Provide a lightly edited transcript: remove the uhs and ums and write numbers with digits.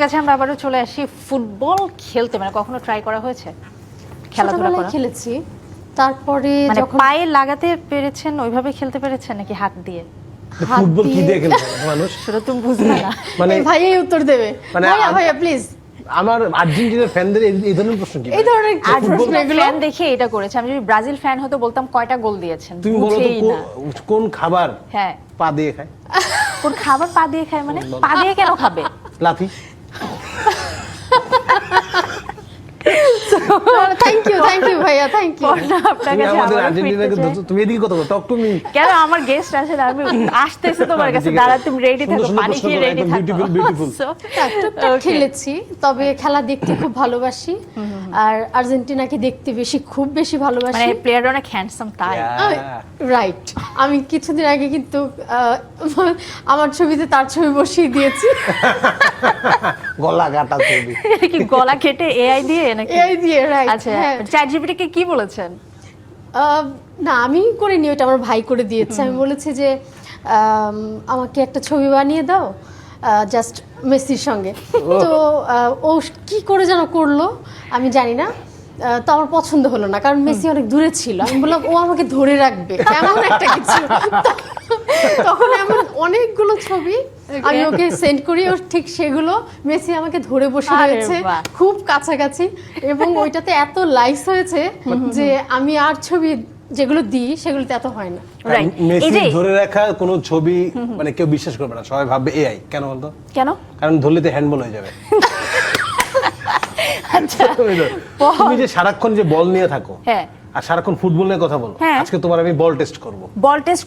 কাছে আমরা আবারও চলে আসি ফুটবল খেলতে, মানে কখনো ট্রাই করা হয়েছে খেলাধুলা করা? খেলেছি, তারপরে মানে যখন পায়ে লাগাতে পেরেছেন, ওইভাবে খেলতে পেরেছেন নাকি হাত দিয়ে? হাত ফুটবল কি দিয়ে- দিয়ে খেলে মানুষ? সেটা তুমি বুঝবে না। মানে এই ভাইয়াই উত্তর দেবে। মানে ভাইয়া প্লিজ, আমার আর্জেন্টিনার ফ্যানদের এই ধরনের প্রশ্ন কি? এই ধরনের প্রশ্ন এগুলো ফ্যান দেখে এটা করেছে। আমি যদি ব্রাজিল ফ্যান হতো বলতাম কয়টা গোল দিয়েছেন, তুমি বলো তো বুঝেই না। কোন খাবার হ্যাঁ, পা দিয়ে খায়? কোন খাবার পা দিয়ে খায়? মানে পা দিয়ে কেন খাবে? লাথি। থ্যাংক ইউ ভাইয়া, থ্যাংক ইউ। পড়না আপনার তুমি কাছে আমাদের আবারও আর্জেন্টিনাকে ফিরতে চাই। তুমি এদিকে কথা বলো, টক টু মি। কেন আমার গেস্ট আছে না, আমি আসতেছে তোমার কাছে, দাঁড়া তুমি রেডি থাকো, পানি খেয়ে রেডি থাকো। বিউটিফুল। So, টুকটাক খেলেছি, তবে খেলা দেখতে খুব ভালোবাসি, আর আর্জেন্টিনাকে দেখতে খুব বেশি মানে ভালোবাসি। প্লেয়ার অনেক হ্যান্ডসাম তাই। রাইট, আমি কিছুদিন আগে কিন্তু আমার ছবিতে তার ছবি বসিয়ে দিয়েছি। গলা কাটা ছবি। এটা কি গলা কেটে এআই দিয়ে নাকি? এই দিয়ে রাইট। আচ্ছা, চ্যাটজিপিটি কে কি বলেছেন? না, আমি করিনি, ওটা আমার ভাই করে দিয়েছে। আমি বলেছি যে আমাকে একটা ছবি বানিয়ে দাও জাস্ট মেসির সঙ্গে। তো ও কি করে যেন করলো আমি জানি না, তো আমার পছন্দ হলো না, কারণ মেসি অনেক দূরে ছিল। আমি বললাম ও আমাকে ধরে রাখবে, এমন একটা কিছু। তখন এমন অনেকগুলো ছবি আমি ওকে সেন্ড করি, ও ঠিক সেগুলো মেসি আমাকে ধরে বসে আরে রয়েছে বাহ। খুব কাছাকাছি, এবং ওইটাতে এত লাইকস হয়েছে যে আমি আর ছবি যেগুলো দিই সেগুলোতে এত হয় না। Right. এই মেসি যে- ধরে রাখা কোনো ছবি মানে কেউ বিশ্বাস করবে না, সবাই ভাববে এআই। কেন বলতো? কেন? কারণ ধরলে তো হ্যান্ডবল হয়ে যাবে। আচ্ছা, তুমি যে সারাক্ষণ যে বল নিয়ে থাকো হ্যাঁ, আর সারাক্ষণ ফুটবল নিয়ে কথা বলো, হ্যাঁ। আজকে তোমার আমি বল টেস্ট করব। বল টেস্ট